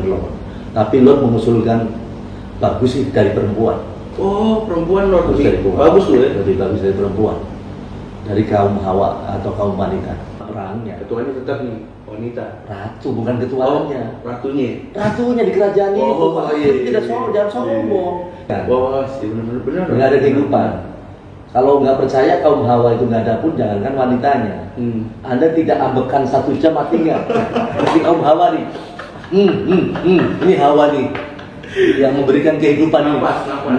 Lord. Tapi Lord mengusulkan bagus sih dari perempuan. Oh, perempuan Lord. Bagus tuh ya. Lebih bagus dari perempuan. Dari kaum Hawa atau kaum wanita. Perangnya. Ketuanya tetap nih wanita. Ratu bukan ketuanya. Ratunya. Ratunya di kerajaan itu. Pak. Iya. Tidak jangan sombong. Wah, sih benar. Nggak ada kehidupan. Kalau nggak percaya kaum Hawa itu nggak ada pun, jangankan wanitanya. Anda tidak ambekan 1 jam mati nggak? Seperti kaum Hawa nih. Ini Hawa nih yang memberikan kehidupan ini.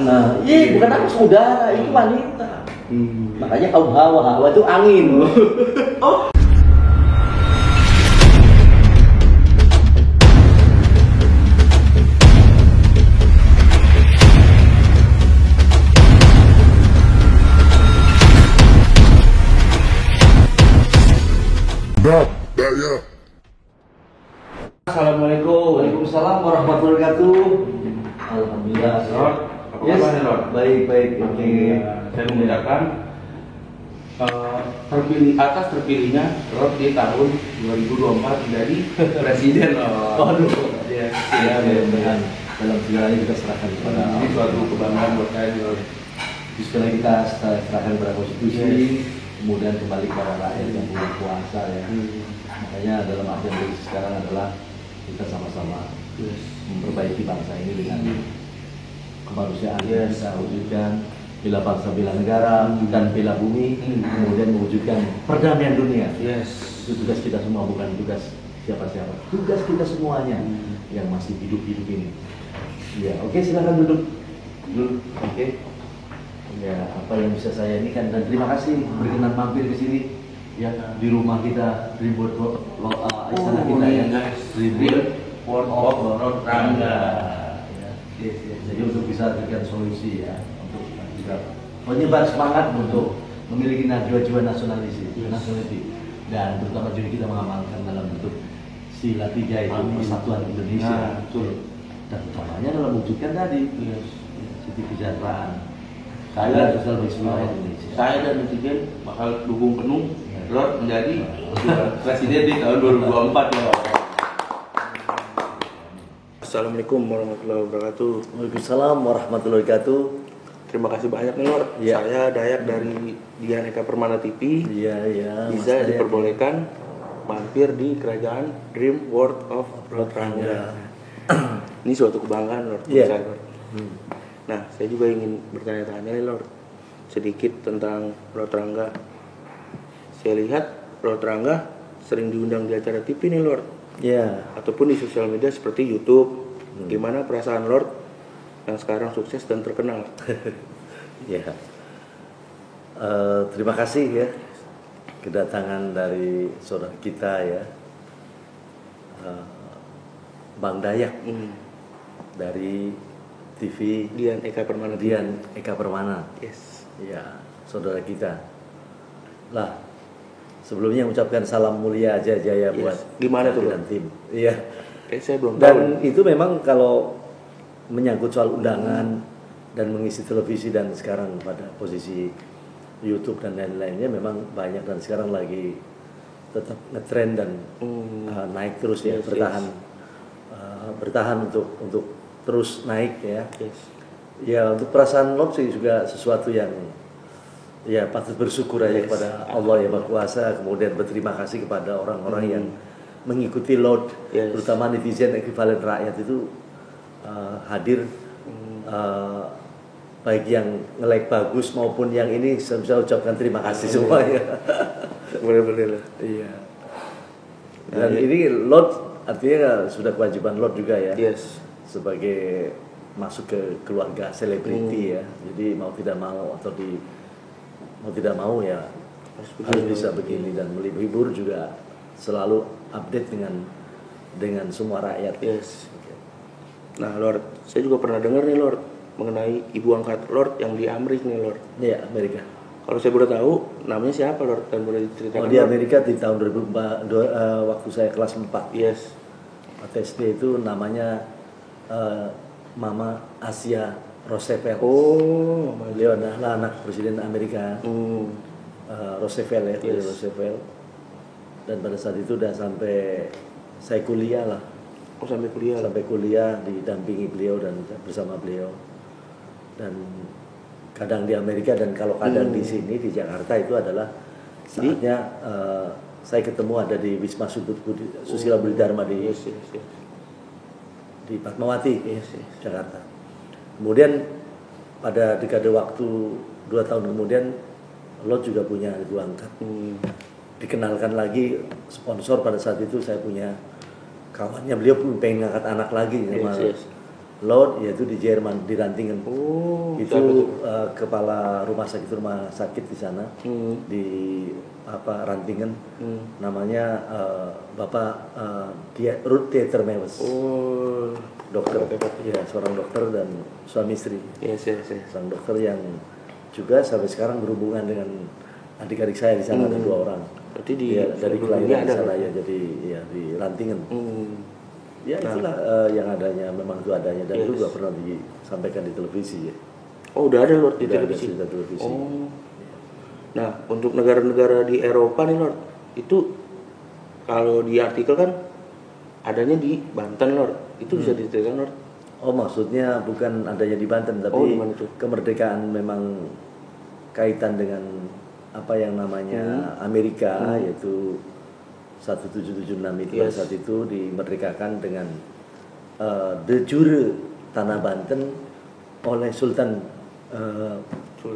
Nah, bukan apa saudara, itu wanita. Makanya kaum Hawa itu angin. Oh. Assalamualaikum. Waalaikumsalam warahmatullahi wabarakatuh. Alhamdulillah. Lord, apa kabarnya Lord? Baik. Oke. Saya mengucapkan terpilihnya Lord di tahun 2024 menjadi presiden Lord. Waduh. Ya, Mudah-mudahan dalam segalanya kita serahkan kepada ini Allah. suatu kebanggaan buat saya Lord. Bismillah, kita serahkan kepada konstitusi, kemudian kembali kepada rakyat yang punya kuasa ya. Makanya dalam artian dari sekarang adalah kita sama-sama memperbaiki bangsa ini dengan kemanusiaan yang kita wujudkan, bela bangsa, bela negara, dan bela bumi, kemudian mewujudkan perdamaian dunia. Itu tugas kita semua, bukan tugas siapa-siapa. Tugas kita semuanya yang masih hidup-hidup ini. Ya, oke, silakan duduk. Oke. Ya, apa yang bisa saya ini kan, dan terima kasih berkenan mampir ke sini ya, di rumah kita, Dreamworld istana kita ya, Dreamworld of Lord Rangga. Jadi untuk bisa berikan solusi ya, untuk juga menyebar semangat untuk memiliki jiwa-jiwa nasionalisme, dan terutama juga kita mengamalkan dalam bentuk sila 3 itu persatuan Indonesia, dan utamanya dalam wujudkan tadi sisi kesejahteraan. Saya dan netizen bakal dukung penuh Lord menjadi presiden di tahun 2024 ya. Assalamualaikum warahmatullahi wabarakatuh. Waalaikumsalam warahmatullahi wabarakatuh. Terima kasih banyak nih Lord. Ya. Saya Dayak dari Dian Eka Permana TV. Iya. Bisa diperbolehkan mampir di kerajaan Dream World of Lord Rangga. Ini suatu kebanggaan Lord. Iya. Lord. Nah, saya juga ingin bertanya-tanya nih Lord, sedikit tentang Lord Rangga. Saya lihat Lord Rangga sering diundang di acara TV nih Lord. Iya. Ataupun di sosial media seperti YouTube. Gimana perasaan Lord yang sekarang sukses dan terkenal? Ya. Terima kasih ya kedatangan dari saudara kita ya, Bang Dayak dari TV Dian Eka Permana. Yes. Ya, saudara kita. Lah, sebelumnya mengucapkan salam mulia aja jaya buat gimana tuh dan tim. Iya. Saya belum tahu. Dan itu memang kalau menyangkut soal undangan dan mengisi televisi dan sekarang pada posisi YouTube dan lain-lainnya memang banyak, dan sekarang lagi tetap ngetrend dan naik terus ya, bertahan untuk terus naik ya. Ya, untuk perasaan Lord sih juga sesuatu yang ya patut bersyukur aja kepada Allah yang Maha Kuasa, kemudian berterima kasih kepada orang-orang yang mengikuti Lord, terutama netizen ekuivalen rakyat itu hadir, baik yang nge-like bagus maupun yang ini, saya bisa ucapkan terima kasih semuanya. Benar-benar. Iya. Dan ini Lord artinya sudah kewajiban Lord juga ya. Sebagai masuk ke keluarga selebriti ya, jadi mau tidak mau ya harus bisa begini, dan melibur juga selalu update dengan semua rakyat. Nah Lord, saya juga pernah dengar nih Lord mengenai ibu angkat Lord yang di Amerika nih Lord. Iya, Amerika. Kalau saya boleh tahu namanya siapa Lord, dan boleh diceritakan? Di Amerika di tahun 2004 waktu saya kelas 4. SD itu namanya Mama Asia Roosevelt. Beliau adalah anak Presiden Amerika, Roosevelt ya, Roosevelt. Dan pada saat itu udah sampai saya kuliah lah, Oh, sampai kuliah. Sampai kuliah didampingi beliau dan bersama beliau. Dan kadang di Amerika dan kalau kadang di sini di Jakarta itu adalah saatnya saya ketemu ada di Wisma Susila Budi Dharma di Fatmawati, Jakarta. Kemudian pada dekade waktu 2 tahun kemudian Lot juga punya ibu angkat. Dikenalkan lagi sponsor pada saat itu saya punya kawannya, beliau pun pengen ngangkat anak lagi sama Lot, yaitu di Jerman di Rantingen. Itu kepala rumah sakit di sana di Rantingen. Namanya Bapak Ruth Dietermewes. Dokter, ya seorang dokter dan suami istri. Seorang dokter yang juga sampai sekarang berhubungan dengan adik-adik saya di sana ada 2 orang. Berarti dari kelahiran di sana ya, jadi ya di Rantingen. Ya itulah yang adanya, memang itu adanya dan itu juga pernah disampaikan di televisi ya. Oh, udah ada Lord di televisi. Nah, untuk negara-negara di Eropa nih Lord, itu kalau di artikel kan adanya di Banten Lord. Itu bisa diceritakan Lord? Oh, maksudnya bukan adanya di Banten, tapi kemerdekaan memang kaitan dengan apa yang namanya Amerika, yaitu 1776 itu pada saat itu dimerdekakan dengan de jure tanah Banten oleh Sultan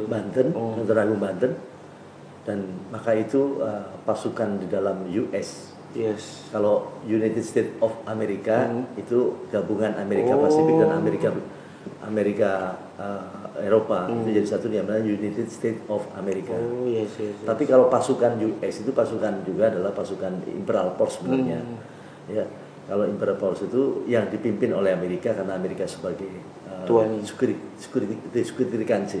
Banten, Sultan Agung Banten, dan maka itu pasukan di dalam US. Kalau United States of America itu gabungan Amerika Pasifik dan Amerika Eropa, itu jadi satu, namanya United States of America. Tapi kalau pasukan US itu pasukan juga adalah pasukan Imperial Force sebenarnya. Ya, kalau Imperial Force itu yang dipimpin oleh Amerika karena Amerika sebagai security council.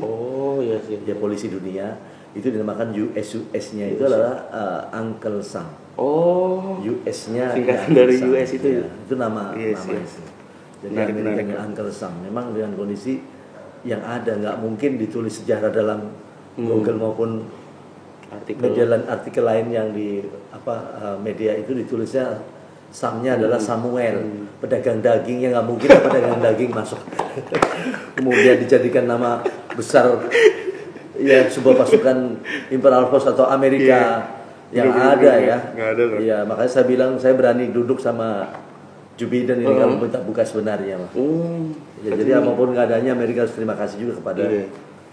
Ya, polisi dunia. Itu dinamakan US-nya itu adalah Uncle Sam. US-nya singkatan dari US itu. Ya, itu nama itu. Jadi American Uncle Sam. Memang dengan kondisi yang ada, nggak mungkin ditulis sejarah dalam Google maupun artikel lain yang di media itu ditulisnya Samnya adalah Samuel, pedagang daging, yang nggak mungkin pedagang daging masuk. Kemudian dijadikan nama besar ya sebuah pasukan Imperial Force atau Amerika yang ada ya. Iya, makanya saya bilang saya berani duduk sama Joe Biden ini kalau minta buka sebenarnya mah. Ya, jadi apapun keadaannya Amerika harus terima kasih juga kepada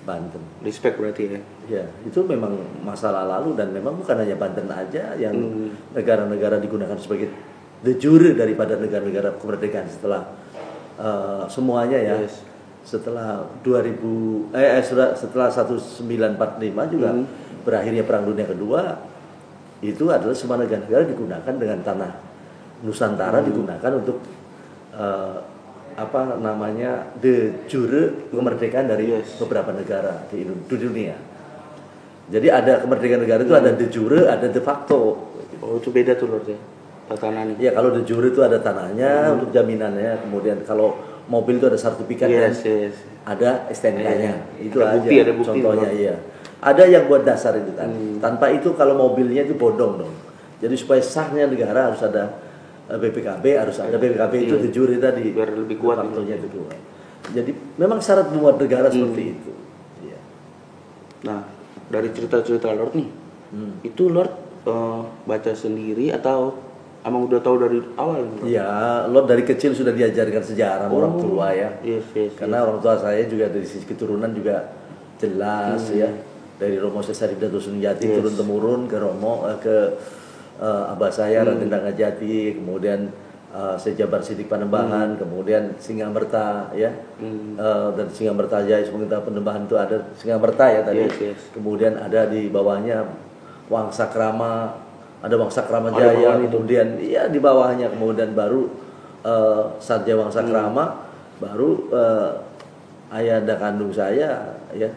Banten. Respect berarti ya. Ya, itu memang masalah lalu dan memang bukan hanya Banten aja yang negara-negara digunakan sebagai de jure daripada negara-negara kemerdekaan setelah semuanya ya. Setelah setelah 1945 juga berakhirnya Perang Dunia Kedua, itu adalah semua negara-negara digunakan dengan tanah Nusantara digunakan untuk de jure kemerdekaan dari beberapa negara di dunia. Jadi ada kemerdekaan negara itu ada de jure, ada de facto. Oh, itu beda tuh Lord ya, tanahnya. Ya, kalau de jure itu ada tanahnya untuk jaminannya, kemudian kalau mobil itu ada sertifikatnya, ada STNK-nya. Itu aja ada bukti, contohnya iya. Ada yang buat dasar itu kan. Tanpa itu kalau mobilnya itu bodong dong. Jadi supaya sahnya negara harus ada BPKB, harus ada BPKB itu de jure tadi. Biar lebih kuat faktornya itu kuat. Jadi memang syarat membuat negara seperti itu. Ya. Nah, dari cerita-cerita Lord nih, itu Lord baca sendiri atau emang udah tahu dari awal? Iya, Lord dari kecil sudah diajarkan sejarah orang tua ya. Karena orang tua saya juga dari sisi keturunan juga jelas ya. Dari Romo Sesarida Dusunjati turun temurun ke Romo ke abah saya Raden Dangajati, kemudian Sejabar Sidik Panembahan, kemudian Singamerta ya, dan Singamerta Jaya Semenggita Panembahan itu ada Singamerta ya tadi. Kemudian ada di bawahnya Wangsakrama, ada Wangsakrama Jaya, kemudian ya di bawahnya kemudian baru Sarja Wangsakrama, baru ayahanda kandung saya ya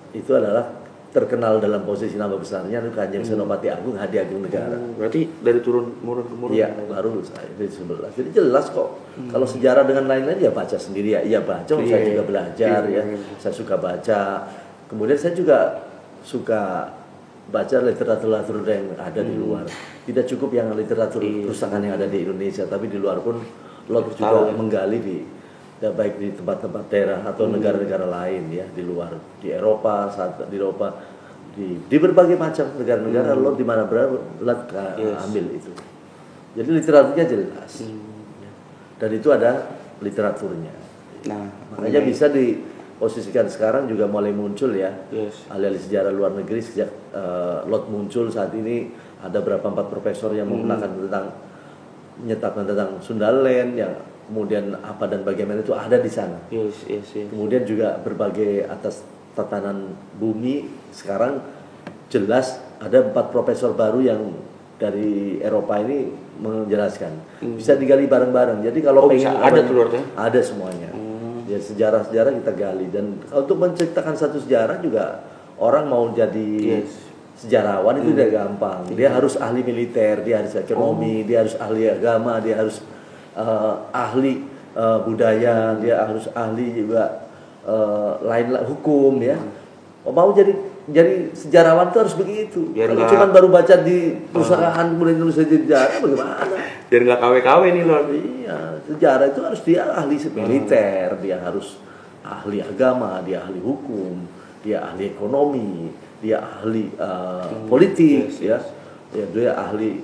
itu adalah terkenal dalam posisi nama besarnya itu Kanjeng Senopati Agung Hadi Agung Negara. Berarti dari turun-temurun. Iya, baru saya dari 11. Jadi jelas kok. Kalau sejarah dengan lain-lain ya baca sendiri ya. Iya baca, saya juga belajar ya. Saya suka baca. Kemudian saya juga suka baca literatur yang ada di luar. Tidak cukup yang literatur kerusakan yang ada di Indonesia, tapi di luar pun Lot juga menggali baik di tempat-tempat daerah atau negara-negara lain ya, di luar, di Eropa, di berbagai macam negara-negara. Lot di mana berada Lot ambil itu. Jadi literaturnya jelas. Dan itu ada literaturnya. Nah, makanya bisa diposisikan sekarang juga mulai muncul ya. Ahli-ahli sejarah luar negeri sejak Lot muncul saat ini ada berapa 4 profesor yang menyetapkan tentang Sundaland yang kemudian apa dan bagaimana itu ada di sana. Kemudian juga berbagai atas tatanan bumi sekarang jelas ada 4 profesor baru yang dari Eropa ini menjelaskan. Bisa digali bareng-bareng. Jadi kalau pengen ada telurnya, ada semuanya. Ya sejarah-sejarah kita gali, dan untuk menceritakan satu sejarah juga orang mau jadi sejarawan itu udah gampang. Dia harus ahli militer, dia harus ekonomi, dia harus ahli agama, dia harus ahli budaya, dia harus ahli juga lain hukum ya. Mau jadi sejarawan itu harus begitu. Kalau cuma baru baca di perusahaan kemudian nulis sejarah bagaimana? Biar nggak KW-KW nih Lord. Iya, sejarah itu harus dia ahli militer, dia harus ahli agama, dia ahli hukum, dia ahli ekonomi, dia ahli politik ya, dia ahli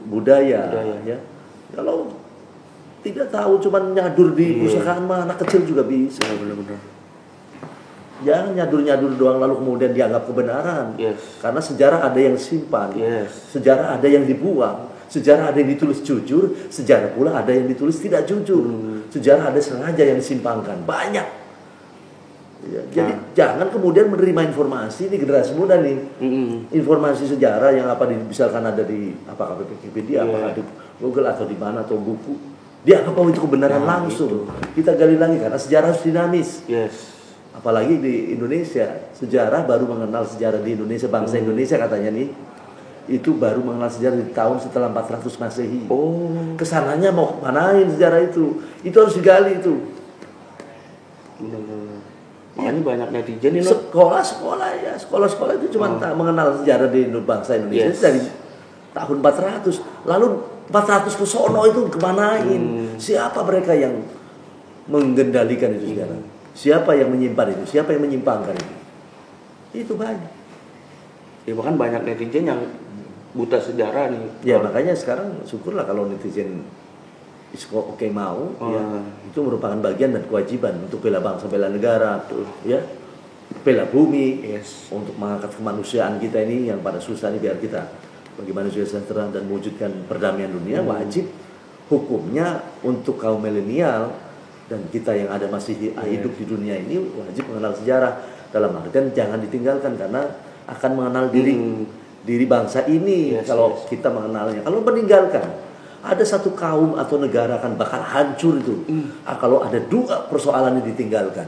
budaya ya. Kalau tidak tahu cuma nyadur di perusahaan mah anak kecil juga bisa. Benar-benar. Jangan nyadur-nyadur doang lalu kemudian dianggap kebenaran. Karena sejarah ada yang simpan, sejarah ada yang dibuang, sejarah ada yang ditulis jujur, sejarah pula ada yang ditulis tidak jujur. Sejarah ada sengaja yang disimpangkan, banyak. Ya, jadi jangan kemudian menerima informasi di generasi muda nih, informasi sejarah yang misalkan ada di apakah Wikipedia, apakah di Google atau di mana atau buku, dia anggap itu kebenaran langsung. Kita gali lagi karena sejarah harus dinamis. Apalagi di Indonesia, sejarah baru mengenal sejarah di Indonesia, bangsa Indonesia katanya nih, itu baru mengenal sejarah di tahun setelah 400 Masehi. Kesananya mau manain sejarah itu harus digali itu. Makanya banyak netizen ini sekolah itu cuma mengenal sejarah di bangsa Indonesia dari tahun 400. Lalu 400 ke sono itu kemanain? Siapa mereka yang mengendalikan itu sejarah? Siapa yang menyimpan itu? Siapa yang menyimpangkan itu? Itu banyak. Ya bahkan banyak netizen yang buta sejarah nih. Ya makanya sekarang syukurlah kalau netizen mau ya, itu merupakan bagian dan kewajiban untuk bela bangsa, bela negara, ya, bela bumi, untuk mengangkat kemanusiaan kita ini yang pada susah ini, biar kita bagi manusia sejahtera dan mewujudkan perdamaian dunia. Wajib hukumnya untuk kaum milenial dan kita yang ada masih hidup di dunia ini wajib mengenal sejarah, dalam artian jangan ditinggalkan karena akan mengenal diri bangsa ini. Kalau kita mengenalnya, kalau meninggalkan, ada satu kaum atau negara akan bakal hancur itu. Kalau ada 2 persoalan yang ditinggalkan,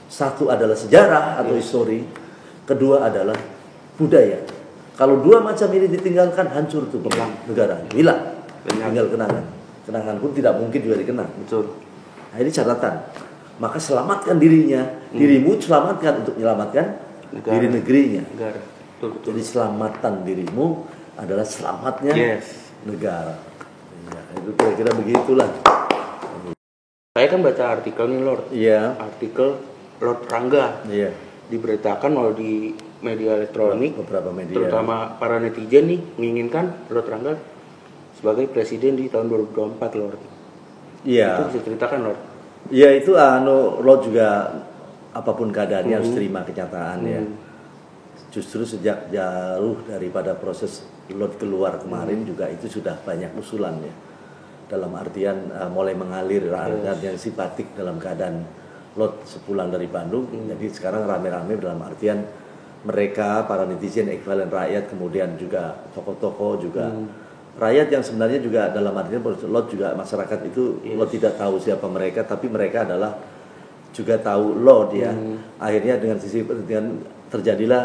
satu adalah sejarah atau histori, kedua adalah budaya. Kalau 2 macam ini ditinggalkan, hancur tuh negara, hilang, tinggal kenangan pun tidak mungkin juga dikenang. Nah, ini catatan. Maka selamatkan dirinya, dirimu selamatkan untuk menyelamatkan diri negerinya. Jadi selamatan dirimu adalah selamatnya negara. Ya, itu kira-kira begitulah. Saya kan baca artikel nih Lord. Artikel Lord Rangga. Diberitakan di media elektronik, beberapa media, terutama para netizen nih menginginkan Lord Rangga sebagai presiden di tahun 2024 Lord. Itu bisa ceritakan Lord? Ya itu Lord juga apapun keadaannya harus terima kenyataan ya. Justru sejak jauh daripada proses Lord keluar kemarin juga itu sudah banyak usulan ya. Dalam artian mulai mengalir yang simpatik dalam keadaan Lord sepulang dari Bandung. Jadi sekarang rame-rame dalam artian mereka para netizen, ekvivalen rakyat, kemudian juga tokoh-tokoh juga. Rakyat yang sebenarnya juga dalam artian Lord juga masyarakat itu Lord tidak tahu siapa mereka, tapi mereka adalah juga tahu Lord ya. Akhirnya dengan terjadilah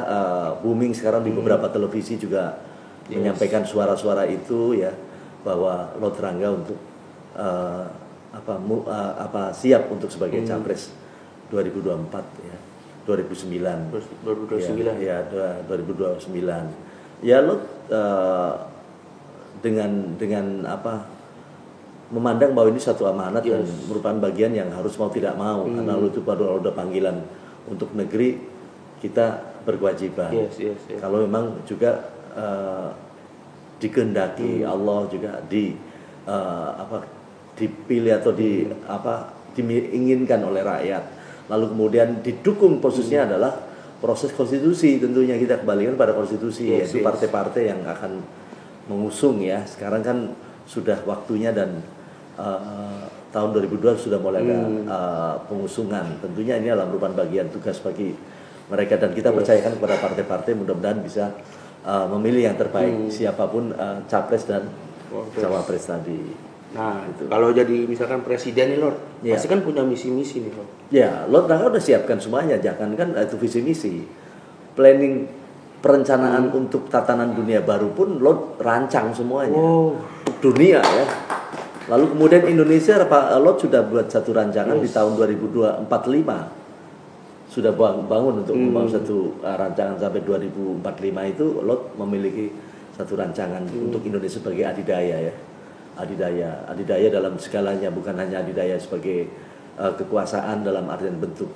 booming sekarang di beberapa televisi juga menyampaikan suara-suara itu ya, bahwa Lord Rangga untuk siap untuk sebagai capres 2024 ya. 2009. 2029. Ya, 2029. Ya lo dengan apa memandang bahwa ini satu amanat dan merupakan bagian yang harus mau tidak mau karena lo itu baru ada panggilan untuk negeri, kita berkewajiban. Kalau memang juga dikehendaki Allah juga dipilih atau diinginkan oleh rakyat, lalu kemudian didukung posisinya adalah proses konstitusi. Tentunya kita kembalikan pada konstitusi, yaitu partai-partai yang akan mengusung ya. Sekarang kan sudah waktunya dan tahun 2002 sudah mulai ada pengusungan. Tentunya ini adalah merupakan bagian tugas bagi mereka dan kita percayakan kepada partai-partai, mudah-mudahan bisa memilih yang terbaik siapapun capres dan cawapres tadi. Nah, gitu. Kalau jadi misalkan presiden nih Lord, pasti kan punya misi-misi nih Lord. Ya, Lord udah siapkan semuanya, jangan kan itu visi misi. Planning perencanaan untuk tatanan dunia baru pun Lord rancang semuanya. Dunia ya. Lalu kemudian Indonesia Lord sudah buat satu rancangan di tahun 2045. Sudah bangun untuk membangun satu rancangan sampai 2045 itu Lord memiliki satu rancangan untuk Indonesia sebagai adidaya ya. Adidaya dalam segalanya, bukan hanya adidaya sebagai kekuasaan dalam artian bentuk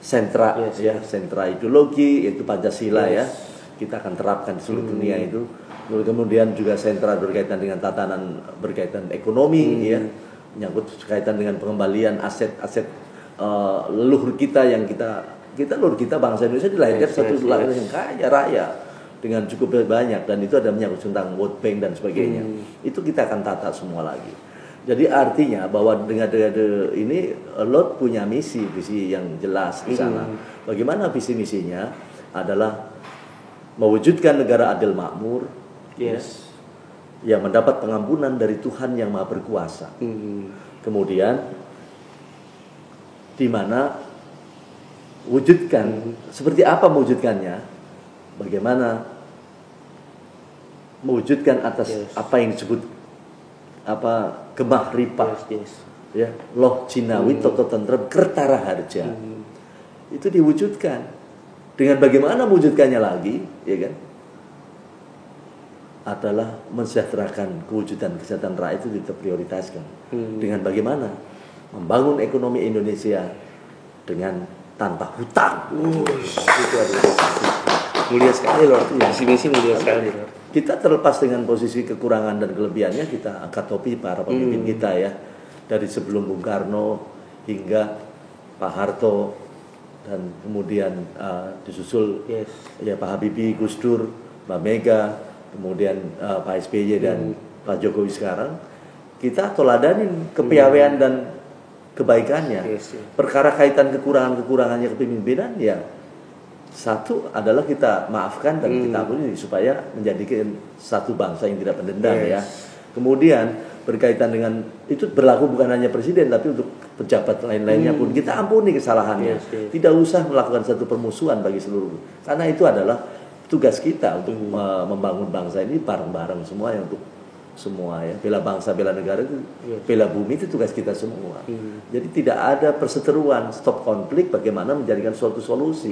sentra sentra ideologi yaitu Pancasila ya. Kita akan terapkan di seluruh dunia itu. Lalu kemudian juga sentra berkaitan dengan tatanan berkaitan ekonomi ya, menyangkut berkaitan dengan pengembalian aset-aset leluhur kita yang kita leluhur kita bangsa Indonesia dilahirkan satu leluhur yang kaya raya dengan cukup banyak, dan itu ada menyangkut tentang World Bank dan sebagainya. Itu kita akan tata semua lagi. Jadi artinya bahwa dengan ini Lord punya visi yang jelas di sana. Bagaimana visi misinya adalah mewujudkan negara adil makmur. Yang mendapat pengampunan dari Tuhan yang Maha Berkuasa. Kemudian di mana wujudkan seperti apa mewujudkannya? Bagaimana mewujudkan atas apa yang disebut gemah ripah ya, loh cinawi toto tentrem kertara harja. Itu diwujudkan. Dengan bagaimana mewujudkannya lagi, ya kan? Adalah mensejahterakan kewujudan kesejahteraan rakyat itu diprioritaskan. Dengan bagaimana membangun ekonomi Indonesia dengan tanpa hutang. Itu adalah mulia sekali Lord. Misi mulia sekali Lord. Kita terlepas dengan posisi kekurangan dan kelebihannya, kita angkat topi para pemimpin kita ya, dari sebelum Bung Karno hingga Pak Harto dan kemudian disusul ya Pak Habibie, Gus Dur, Mbak Mega, kemudian Pak SBY dan Pak Jokowi sekarang. Kita toladanin kepiawaian dan kebaikannya. Perkara kaitan kekurangannya kepemimpinan ya, satu adalah kita maafkan dan kita ampuni supaya menjadikan satu bangsa yang tidak pendendam ya. Kemudian berkaitan dengan itu berlaku bukan hanya presiden tapi untuk pejabat lain-lainnya pun kita ampuni kesalahannya. Tidak usah melakukan satu permusuhan bagi seluruh. Karena itu adalah tugas kita untuk membangun bangsa ini bareng-bareng semua ya, untuk semua ya, bela bangsa, bela negara itu, bela bumi itu tugas kita semua. Jadi tidak ada perseteruan, stop konflik, bagaimana menjadikan suatu solusi.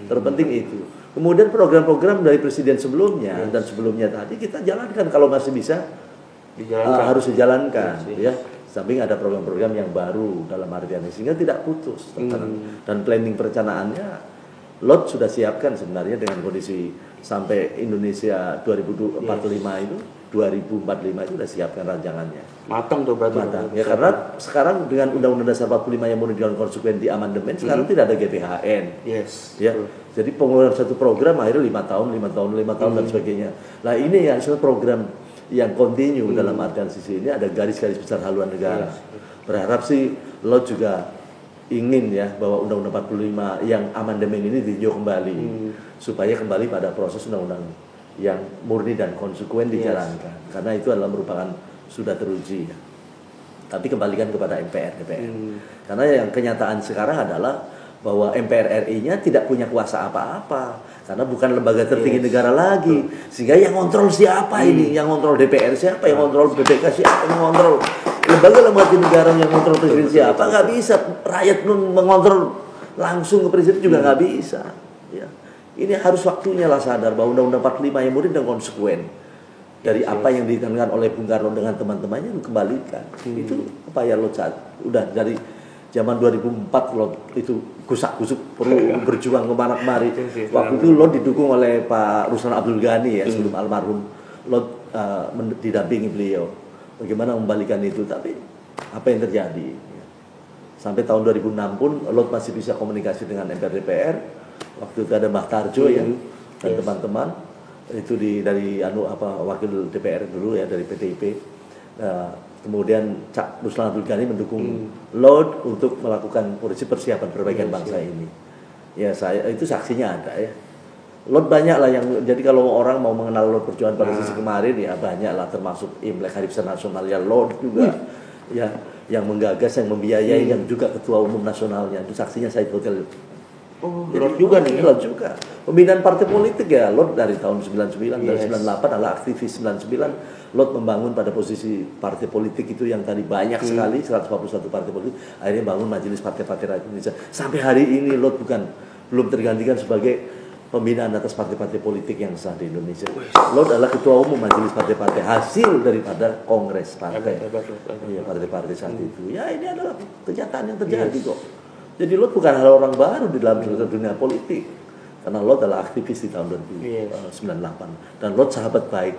Terpenting itu. Kemudian program-program dari presiden sebelumnya dan sebelumnya tadi kita jalankan kalau masih bisa harus dijalankan ya. Samping ada program-program yang baru dalam artian sehingga tidak putus. Dan planning perencanaannya Lord sudah siapkan sebenarnya dengan kondisi sampai Indonesia 2045 itu 2045 itu sudah siapkan rancangannya. Matang tuh berarti. Matang. Ya karena sekarang dengan Undang-Undang Dasar 45 yang mau dilakukan konsekuen di amandemen sekarang tidak ada GPHN. Ya. Jadi pengeluaran satu program akhirnya 5 tahun dan sebagainya. Nah ini yang program yang continue dalam artian sisi ini ada garis-garis besar haluan negara. Berharap sih lo juga ingin ya bahwa Undang-Undang 45 yang amandemen ini ditinjau kembali supaya kembali pada proses undang-undang yang murni dan konsekuen dijalankan. Karena itu adalah merupakan sudah teruji ya. Tapi kembalikan kepada MPR, DPR. Karena yang kenyataan sekarang adalah bahwa MPR RI-nya tidak punya kuasa apa-apa. Karena bukan lembaga tertinggi negara lagi. Sehingga yang kontrol siapa ini? Yang kontrol DPR siapa? Yang kontrol BPK siapa? Yang kontrol lembaga-lembaga negara yang kontrol presiden siapa? Nggak bisa. Rakyat mengontrol langsung ke presiden juga nggak bisa. Ya. Ini harus waktunya lah sadar bahwa Undang-Undang 45 yang murni dan konsekuen dari apa yang ditekankan oleh Bung Karno dengan teman-temannya kembalikan. Itu apa ya Lot saat udah dari zaman 2004 Lot itu gusak-gusuk perlu berjuang kemana-kemari. Waktu itu Lot didukung oleh Pak Ruslan Abdul Ghani ya sebelum almarhum. Lot didampingi beliau bagaimana membalikan itu, tapi apa yang terjadi? Sampai tahun 2006 pun Lot masih bisa komunikasi dengan MPR DPR. Waktu itu ada Mbah Tarjo ya dan teman-teman itu dari wakil DPR dulu ya dari PTIP. Kemudian Cak Ruslan Abdul Ghani mendukung Lot untuk melakukan persiapan perbaikan bangsa ini. Ya saya itu saksinya ada ya. Lot banyak lah yang jadi kalau orang mau mengenal Lot perjuangan pada sisi kemarin ya banyak lah termasuk Imlek Hari Besar Nasional ya Lot juga ya yang menggagas yang membiayai yang juga ketua umum nasionalnya itu saksinya Said Hotel. Lot juga nih. Lot juga. Pembinaan partai politik ya Lot dari tahun 99 dari 98 adalah aktivis 99 Lot membangun pada posisi partai politik itu yang tadi banyak sekali 141 partai politik akhirnya bangun Majelis Partai-Partai Rakyat Indonesia sampai hari ini Lot belum tergantikan sebagai pembinaan atas partai-partai politik yang sah di Indonesia. Lot adalah ketua umum Majelis Partai-Partai hasil daripada kongres partai. Iya, partai-partai saat itu. Ya ini adalah kenyataan yang terjadi kok. Jadi Lot bukan hal orang baru di dalam dunia politik. Karena Lot adalah aktivis di tahun 1998 dan Lot sahabat baik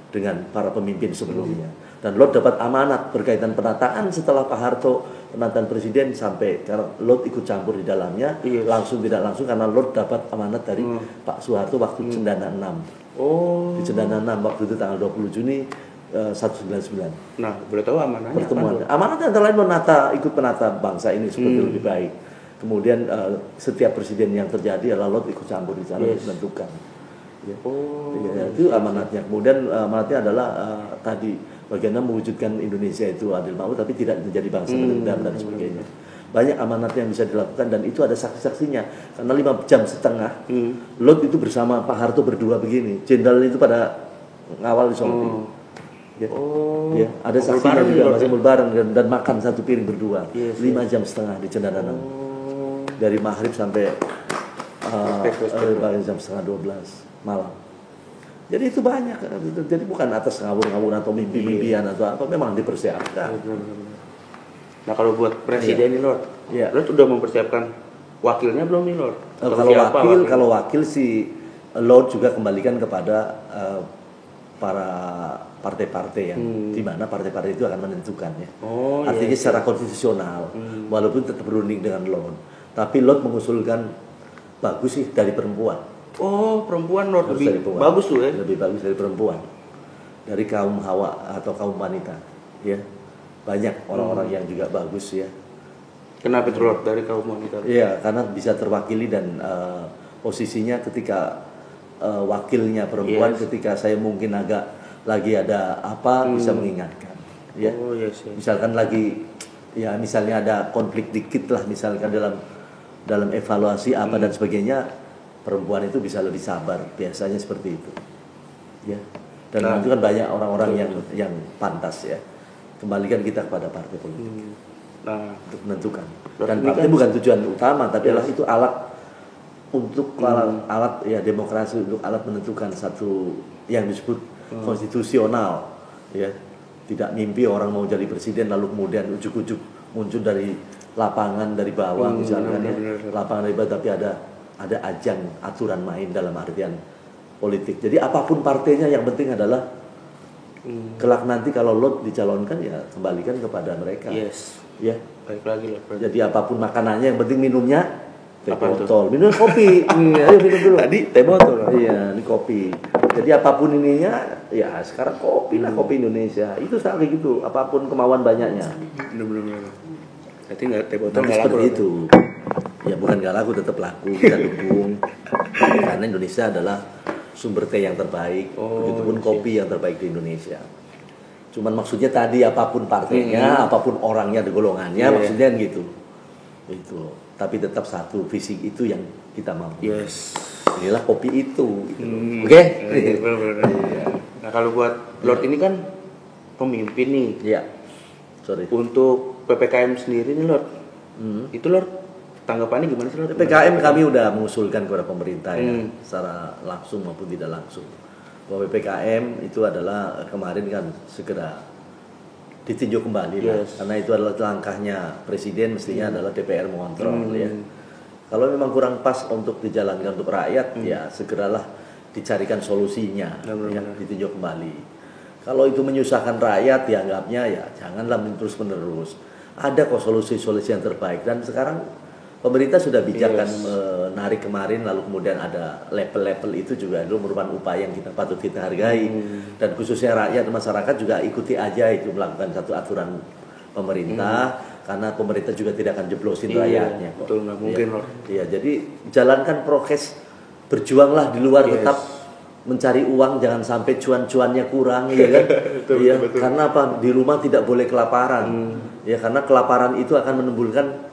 dengan para pemimpin sebelumnya. Dan Lot dapat amanat berkaitan penataan setelah Pak Harto penataan presiden sampai karena Lot ikut campur di dalamnya langsung tidak langsung karena Lot dapat amanat dari Pak Soeharto waktu Cendana 6. Di Cendana 6 waktu itu tanggal 20 Juni 1999. Nah, boleh tahu amanahnya? Pertemuan. Amanatnya antara lain ikut penata bangsa ini seperti lebih baik. Kemudian setiap presiden yang terjadi adalah Lot ikut campur di sana menentukan. Ya. Itu amanatnya. Kemudian amanatnya adalah tadi bagaimana mewujudkan Indonesia itu adil makmur tapi tidak menjadi bangsa berdendam dan sebagainya. Banyak amanat yang bisa dilakukan dan itu ada saksi-saksinya. Karena 5 jam setengah Lot itu bersama Pak Harto berdua begini. Jenderal itu pada ngawal di Solopi. Ya, ada saksinya juga masih bareng dan makan satu piring berdua. 5 jam setengah di Cendana 6. Dari maghrib sampai jam setengah 12 malam. Jadi itu banyak. Jadi bukan atas ngawur-ngawur atau mimpi-mimpian atau apa, memang dipersiapkan. Nah kalau buat presiden nih Lord, Lord udah mempersiapkan wakilnya belum nih Lord? Kalau wakil si Lord juga kembalikan kepada para partai-partai yang di mana partai-partai itu akan menentukan ya. Artinya secara konstitusional, walaupun tetap berunding dengan Lord, tapi Lord mengusulkan bagus sih dari perempuan. Perempuan Lord lebih bagus tuh ya? Lebih bagus dari perempuan, dari kaum hawa atau kaum wanita, ya banyak orang-orang yang juga bagus ya. Kenapa itu Lord dari kaum wanita? Iya, karena bisa terwakili dan posisinya ketika wakilnya perempuan, ketika saya mungkin agak lagi ada apa bisa mengingatkan, ya. Misalkan lagi, ya misalnya ada konflik dikit lah, misalkan dalam evaluasi apa dan sebagainya. Perempuan itu bisa lebih sabar, biasanya seperti itu, ya. Dan itu kan banyak orang-orang yang pantas ya. Kembalikan kita kepada partai politik, untuk menentukan. Dan partai bukan tujuan utama, tapi adalah itu alat untuk alat ya demokrasi untuk alat menentukan satu yang disebut konstitusional, ya. Tidak mimpi orang mau jadi presiden lalu kemudian ujuk-ujuk muncul dari lapangan dari bawah misalkan ya, lapangan dari bawah tapi ada ajang aturan main dalam artian politik. Jadi apapun partainya yang penting adalah kelak nanti kalau Lot dicalonkan ya kembalikan kepada mereka. Ya. Baik lagi lah. Jadi apapun makanannya yang penting minumnya teh botol. Minum kopi. Ayo minum dulu. Tadi teh botol. Iya, ini kopi. Jadi apapun ininya ya sekarang kopi lah, kopi Indonesia. Itu saat gitu, apapun kemauan banyaknya. Benar-benar. Berarti nggak teh botol nggak laku itu. Ya bukan gak laku, tetap laku, kita dukung. Karena Indonesia adalah sumber teh yang terbaik, begitupun kopi yang terbaik di Indonesia. Cuman maksudnya tadi apapun partainya, apapun orangnya, golongannya, maksudnya gitu. Itu. Tapi tetap satu visi itu yang kita mau. Inilah kopi itu. Gitu. Oke? Nah kalau buat Lord ini kan pemimpin nih. Iya. Untuk PPKM sendiri nih Lord. Itu Lord tanggapannya gimana sih? PPKM kami udah mengusulkan kepada pemerintah ya, secara langsung maupun tidak langsung, bahwa PPKM itu adalah kemarin kan segera ditinjau kembali lah, karena itu adalah langkahnya presiden, mestinya adalah DPR mengontrol ya. Kalau memang kurang pas untuk dijalankan untuk rakyat, ya segeralah dicarikan solusinya, ya, ditinjau kembali. Kalau itu menyusahkan rakyat, dianggapnya ya janganlah terus menerus. Ada kok solusi-solusi yang terbaik, dan sekarang pemerintah sudah bijak kan menarik kemarin, lalu kemudian ada level-level itu juga itu merupakan upaya yang kita patut kita hargai, dan khususnya rakyat dan masyarakat juga ikuti aja itu, melakukan satu aturan pemerintah, karena pemerintah juga tidak akan jeblosin rakyatnya kok. Betul, nggak mungkin loh. Iya, jadi jalankan prokes, berjuanglah di luar, tetap mencari uang, jangan sampai cuan-cuannya kurang, ya kan? Iya, karena apa? Di rumah tidak boleh kelaparan, ya, karena kelaparan itu akan menimbulkan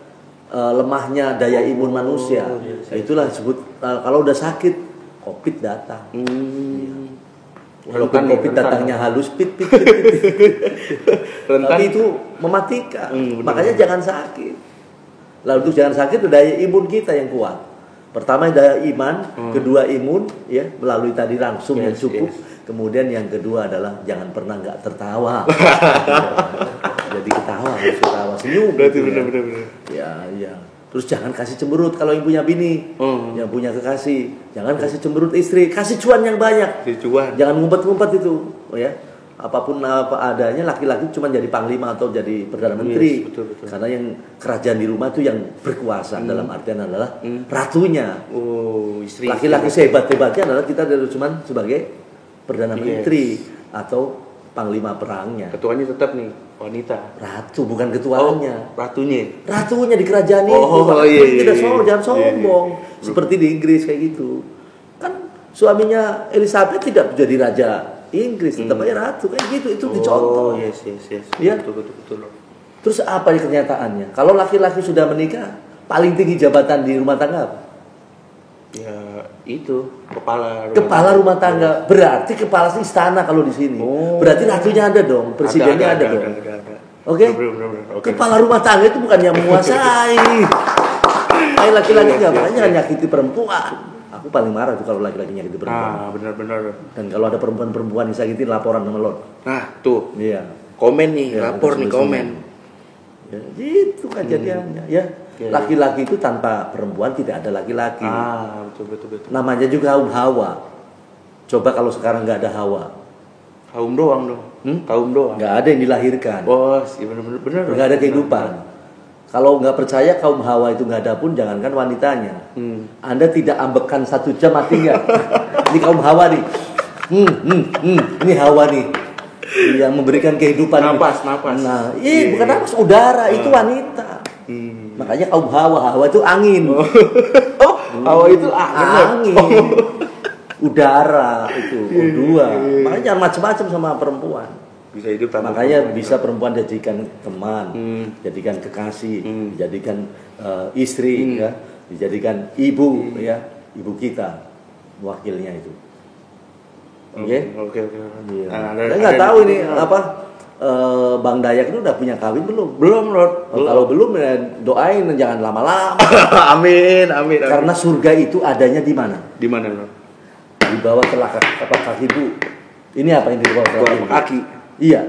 lemahnya daya imun manusia. Itulah disebut kalau udah sakit, COVID datang. Walaupun COVID datangnya halus, pit. Tapi itu mematikan. Makanya jangan sakit. Lalu untuk jangan sakit, daya imun kita yang kuat. Pertama daya iman, kedua imun, ya, melalui tadi langsung yang cukup. Kemudian yang kedua adalah jangan pernah nggak tertawa. Jadi harus ketawa, senyum. Berarti benar-benar. Ya. Terus jangan kasih cemberut kalau yang punya bini, yang punya kekasih, jangan kasih cemberut istri, kasih cuan yang banyak. Jangan ngumpet-ngumpet itu, ya. Apapun apa adanya, laki-laki cuma jadi panglima atau jadi perdana menteri. Betul. Karena yang kerajaan di rumah itu yang berkuasa, dalam artian adalah ratunya. Istri. Laki-laki sehebat-hebatnya adalah kita cuma sebagai perdana menteri atau panglima perangnya. Ketuanya tetap nih wanita. Ratu, bukan ketuanya. Ratunya di kerajaan itu. Tidak jangan sombong. Seperti di Inggris kayak gitu. Kan suaminya Elizabeth tidak jadi raja Inggris, tetap aja ratu kayak gitu. Itu dicontoh. Yes. Ya? Betul. Terus apa kenyataannya? Kalau laki-laki sudah menikah, paling tinggi jabatan di rumah tangga apa? Ya itu kepala rumah tangga. Berarti kepala istana kalau di sini. Berarti ratunya ada dong, presidennya ada dong. Oke. Kepala rumah tangga itu bukan yang menguasai. Laki-laki jangan nyakiti perempuan. Aku paling marah tuh kalau laki-laki nyakiti perempuan. Benar. Dan kalau ada perempuan yang sakitin, laporan sama lo. Nah tuh. Iya. Komen nih, lapor nih, komen. Ya, gitu kejadiannya. Ya. Laki-laki itu tanpa perempuan tidak ada laki-laki. Betul. Namanya juga kaum Hawa. Coba kalau sekarang nggak ada Hawa. Kaum doang dong. Kaum doang. Nggak ada yang dilahirkan. Iya benar. Nggak ada kehidupan. Kalau nggak percaya kaum Hawa itu nggak ada pun, jangankan wanitanya. Anda tidak ambekan 1 jam mati nggak? Ini kaum Hawa nih. Ini Hawa nih. Yang memberikan kehidupan. Napas. Nah, bukan napas, udara itu wanita. Makanya kaum Hawa itu angin. Hawa itu angin. Udara itu O2. Makanya jangan macam-macam sama perempuan. Bisa hidup tanpa makanya perempuan. Bisa perempuan dijadikan teman, dijadikan kekasih, dijadikan istri, ya, dijadikan ibu, ya, ibu kita, wakilnya itu. Oke. Saya nggak tahu ini apa. Bang Dayak itu udah punya kawin belum? Belum, Lord. Kalau belum ya doain jangan lama-lama. Amin. Karena surga itu adanya di mana? Di mana, Lord? Di bawah telapak kaki ibu. Ini apa yang di bawah telapak kaki? Iya.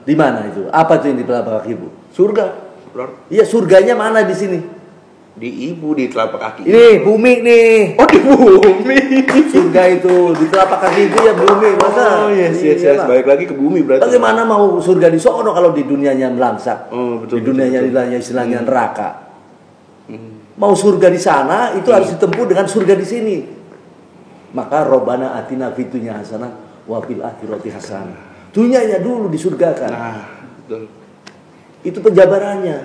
Di mana itu? Apa itu yang di telapak kaki ibu? Surga, Lord. Iya, surganya mana di sini? Di ibu, di telapak kaki. Ini bumi nih. Di bumi. Surga itu di telapak kaki ibu ya bumi. Masa? Yes. Balik lagi ke bumi berarti. Bagaimana mau surga di sono kalau di dunianya melangsak? Betul. Di dunianya istilahnya neraka. Mau surga di sana itu harus ditempuh dengan surga di sini. Maka Robbana atina fid dunya hasanah wa fil akhirati hasanah. Dunianya dulu disurgakan. Betul. Itu penjabarannya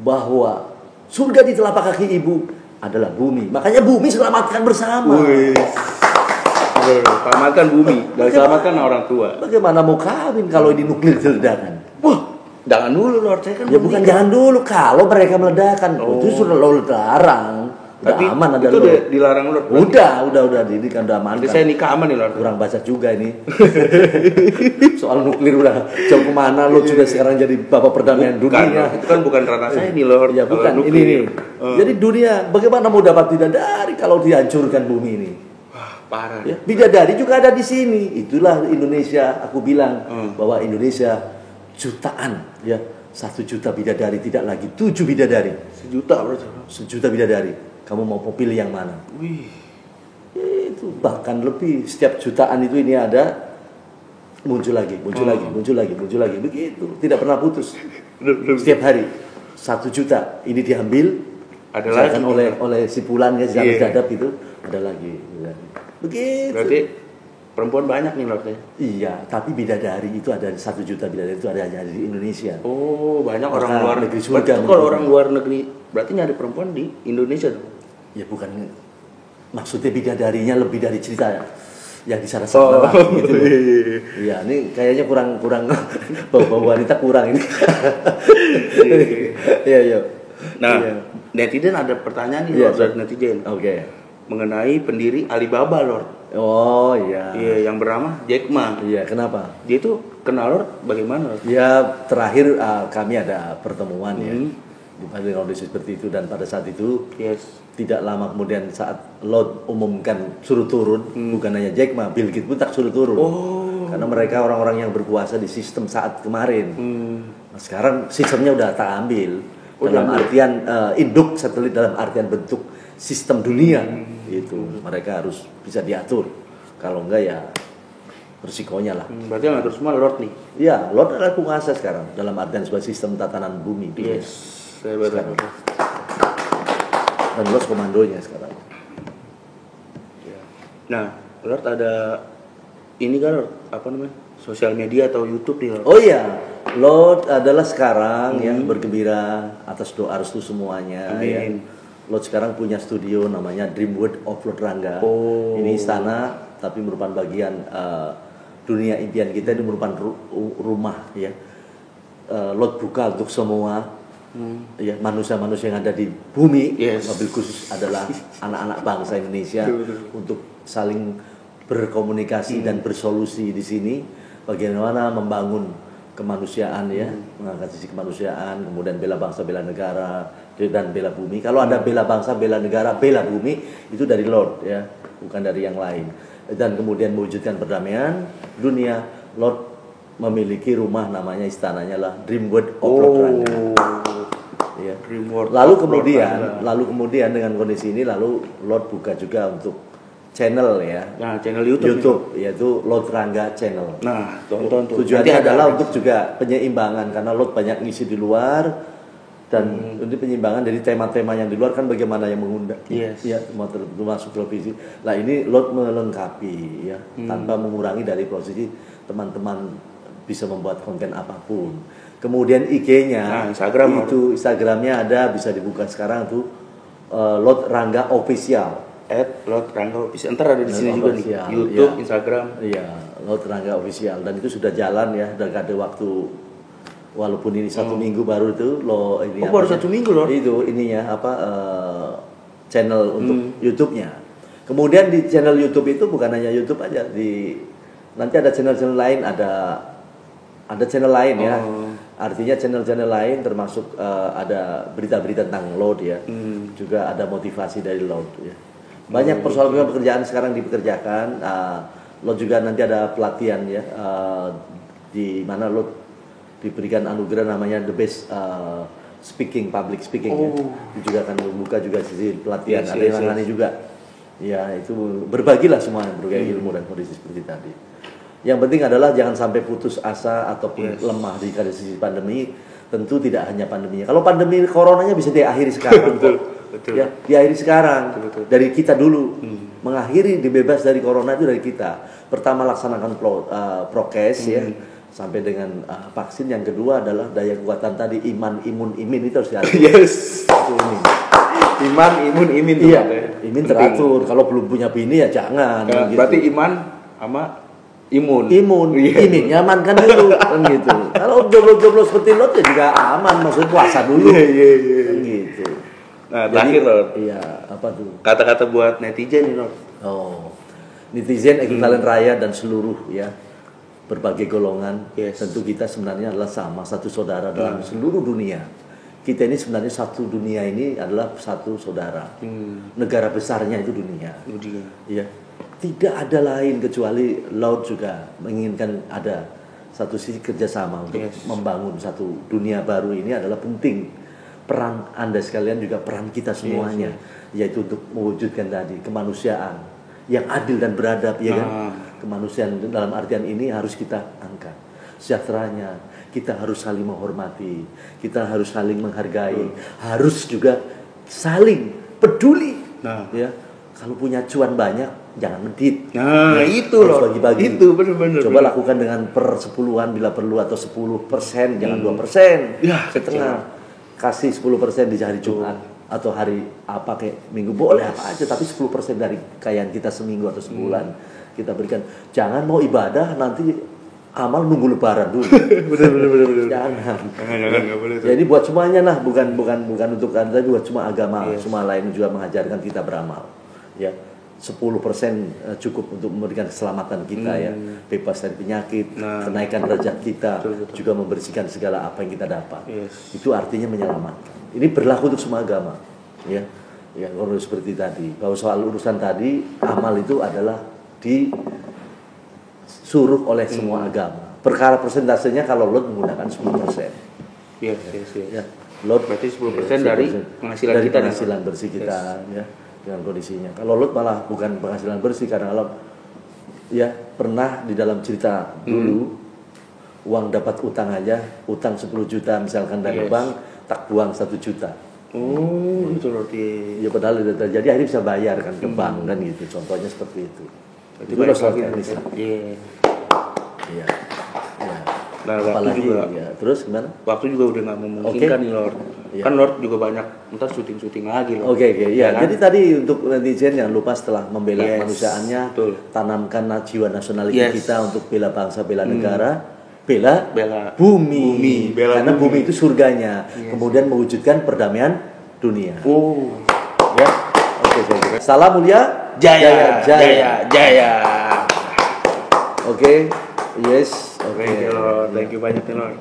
bahwa surga di telapak kaki ibu adalah bumi. Makanya bumi selamatkan bersama. Selamatkan bumi dan selamatkan orang tua. Bagaimana mau kawin kalau ini nuklir ledakan? Jangan dulu, Lord. Saya kan bukan jangan dulu. Kalau mereka meledakan, itu sudah lo larang. Tapi aman ada itu Lord. udah dilarang Lord. Udah ini kan udah aman. Nanti saya nikah aman nih Lord. Kurang baca juga ini. Soal nuklir udah jauh kemana Lord sudah sekarang jadi bapak perdamaian dunia. Itu kan bukan ranah saya nih Lord. Ya bukan ini nih. Jadi dunia bagaimana mau dapat bidadari kalau dihancurkan bumi ini? Parah. Ya, bidadari juga ada di sini. Itulah Indonesia. Aku bilang bahwa Indonesia jutaan, ya 1 juta bidadari, tidak lagi 7 bidadari. 1 juta berarti. 1 juta bidadari. Kamu mau pilih yang mana? Wih. Itu bahkan lebih. Setiap jutaan itu ini ada muncul lagi. Begitu. Tidak pernah putus. Setiap hari 1 juta ini diambil. Ada lagi oleh si Pulan ya, si dadap itu ada lagi. Begitu. Berarti perempuan banyak nih Lord ya? Iya, tapi bidadari itu ada 1 juta bidadari itu ada hanya di Indonesia. Oh, banyak orang luar negeri surga. Kalau orang luar negeri berarti nyari perempuan di Indonesia dong? Ya bukan, maksudnya bidadarinya lebih dari cerita yang di sana-sana gitu. Iya, ini kayaknya kurang bau wanita kurang ini. Iya. Nah, netizen ada pertanyaan nih Lord dari netizen. Oke. Mengenai pendiri Alibaba Lord. Oh iya. Iya, yang bernama Jack Ma. Iya, kenapa? Dia itu kenal Lord bagaimana Lord? Ya terakhir kami ada pertemuan ya di kondisi seperti itu, dan pada saat itu tidak lama kemudian saat Lord umumkan suruh turun, bukan hanya Jack Ma, Bill Gates pun tak suruh turun. Karena mereka orang-orang yang berkuasa di sistem saat kemarin. Nah, sekarang sistemnya udah tak ambil. Dalam artian induk satelit dalam artian bentuk sistem dunia itu mereka harus bisa diatur, kalau enggak ya resikonya lah. Berarti yang ngatur semua Lord nih? Iya, Lord adalah penguasa sekarang dalam artian sebuah sistem tatanan bumi. Saya betul. Dan Lord komandonya sekarang. Nah, Lord ada ini kan Lord, apa namanya, sosial media atau YouTube nih Lord? Oh iya, Lord adalah sekarang yang bergembira atas doa restu semuanya. Amin. Ya. Lord sekarang punya studio namanya Dream World of Lord Rangga. Ini istana tapi merupakan bagian dunia impian kita, ini merupakan rumah ya. Lord buka untuk semua ya, manusia-manusia yang ada di bumi. Mobil khusus adalah anak-anak bangsa Indonesia untuk saling berkomunikasi dan bersolusi di sini. Bagaimana membangun kemanusiaan ya, mengangkat sisi kemanusiaan, kemudian bela bangsa, bela negara, dan bela bumi. Kalau ada bela bangsa, bela negara, bela bumi, itu dari Lord ya, bukan dari yang lain. Dan kemudian mewujudkan perdamaian dunia, Lord memiliki rumah namanya istananya lah Dream World of Lord Rangga. Ya. Lalu kemudian dengan kondisi ini lalu Lord buka juga untuk channel ya. Nah, channel YouTube yaitu Lord Rangga Channel. Nah, tonton tuh. Tujuannya adalah untuk juga penyeimbangan, karena Lord banyak ngisi di luar, dan ini penyeimbangan dari tema-tema yang di luar kan bagaimana yang mengundang. Ya, termasuk televisi. Nah, ini Lord melengkapi ya, tanpa mengurangi dari posisi teman-teman bisa membuat konten apapun. Kemudian IG-nya, Instagramnya ada, bisa dibuka sekarang tuh, Lord Rangga Official. Lord Rangga Official. Ntar ada di sini juga nih, YouTube, ya. Instagram. Iya, Lord Rangga Official, dan itu sudah jalan ya, dan ada waktu, walaupun ini 1 minggu baru itu baru 1 minggu loh. Itu ininya channel untuk YouTube-nya. Kemudian di channel YouTube itu bukan hanya YouTube aja, nanti ada channel-channel lain, ada channel lain ya. Artinya channel-channel lain termasuk ada berita-berita tentang Lord ya. Juga ada motivasi dari Lord ya. Banyak persoalan pekerjaan sekarang dipekerjakan. Lord juga nanti ada pelatihan ya, di mana Lord diberikan anugerah namanya The Best Public Speaking ya. Itu juga akan membuka juga sisi pelatihan. Ada yang nangani juga. Ya, itu berbagilah semua, berbagi ilmu dan kondisi seperti tadi. Yang penting adalah jangan sampai putus asa ataupun lemah di kondisi pandemi. Tentu tidak hanya pandeminya. Kalau pandemi coronanya bisa diakhiri sekarang. Betul. Ya, diakhiri sekarang. Betul. Dari kita dulu. Mengakhiri dibebas dari corona itu dari kita. Pertama laksanakan prokes ya, sampai dengan vaksin. Yang kedua adalah daya kekuatan tadi, imun itu harus diatur. Itu ini. Imun iya. Imun teratur. Kalau belum punya bini ya jangan. Gitu. Berarti iman sama imun nyaman kan dulu kan gitu. Kalau jomblo seperti Lot ya juga aman, maksud puasa dulu kan gitu. Nah, terakhir Lord. Iya, apa tuh? Kata-kata buat netizen nih Lord. Oh, netizen, ekvivalen rakyat dan seluruh ya berbagai golongan. Yes. Tentu kita sebenarnya adalah sama, satu saudara dalam seluruh dunia. Kita ini sebenarnya satu dunia ini adalah satu saudara. Negara besarnya itu dunia. Ya, tidak ada lain kecuali laut juga menginginkan ada satu sisi kerjasama untuk membangun satu dunia baru. Ini adalah penting. Peran Anda sekalian juga peran kita semuanya, yaitu untuk mewujudkan tadi kemanusiaan yang adil dan beradab, ya kan? Kemanusiaan dalam artian ini harus kita angkat. Sejahteranya, kita harus saling menghormati, kita harus saling menghargai, harus juga saling peduli. Ya, kalau punya cuan banyak, jangan medit. Nah, itu loh. Bagi-bagi. Itu benar-benar. Coba lakukan dengan per 10-an bila perlu atau 10%, jangan 2%. Ya, setengah. Kasih 10% di hari Jumat atau hari apa kayak minggu, boleh apa aja, tapi 10% dari kekayaan kita seminggu atau sebulan kita berikan. Jangan mau ibadah nanti amal nunggu lebaran dulu. bener. Jangan nggak boleh. Jadi buat semuanya lah, bukan untuk Anda, buat semua agama, semua lain juga mengajarkan kita beramal. Ya, 10% cukup untuk memberikan keselamatan kita ya, bebas dari penyakit, kenaikan derajat kita, juga membersihkan segala apa yang kita dapat. Itu artinya menyelamatkan. Ini berlaku untuk semua agama, ya. Ya, kalau seperti tadi, bahwa soal urusan tadi amal itu adalah disuruh oleh semua agama. Perkara persentasenya kalau Lot menggunakan 10%. Ya. Lot berarti 10% dari penghasilan dari kita, penghasilan bersih kita, ya. Dengan kondisinya. Kalau Lot malah bukan penghasilan bersih, karena Lot ya pernah di dalam cerita dulu uang dapat utang aja, utang 10 juta misalkan dari bank, tak buang 1 juta. Itu berarti ya padahal itu terjadi, akhirnya bisa bayar kan ke bank kan gitu. Contohnya seperti itu. Itu masalah teknis. Iya. Nah, apalagi juga, ya. Terus gimana? Waktu juga udah nggak memungkinkan nih Lord. Kan Lord juga banyak ntar syuting lagi Lord. Oke. Ya, kan? jadi tadi untuk netizen jangan lupa setelah membela kemanusiaannya, tanamkan jiwa nasionalisme kita untuk bela bangsa, bela negara, bela bumi. Karena bumi itu surganya. Kemudian mewujudkan perdamaian dunia. Ya. Oke. Salam mulia. Jaya. Oke. Yes. Thank you Lord. Thank you banyak Lord.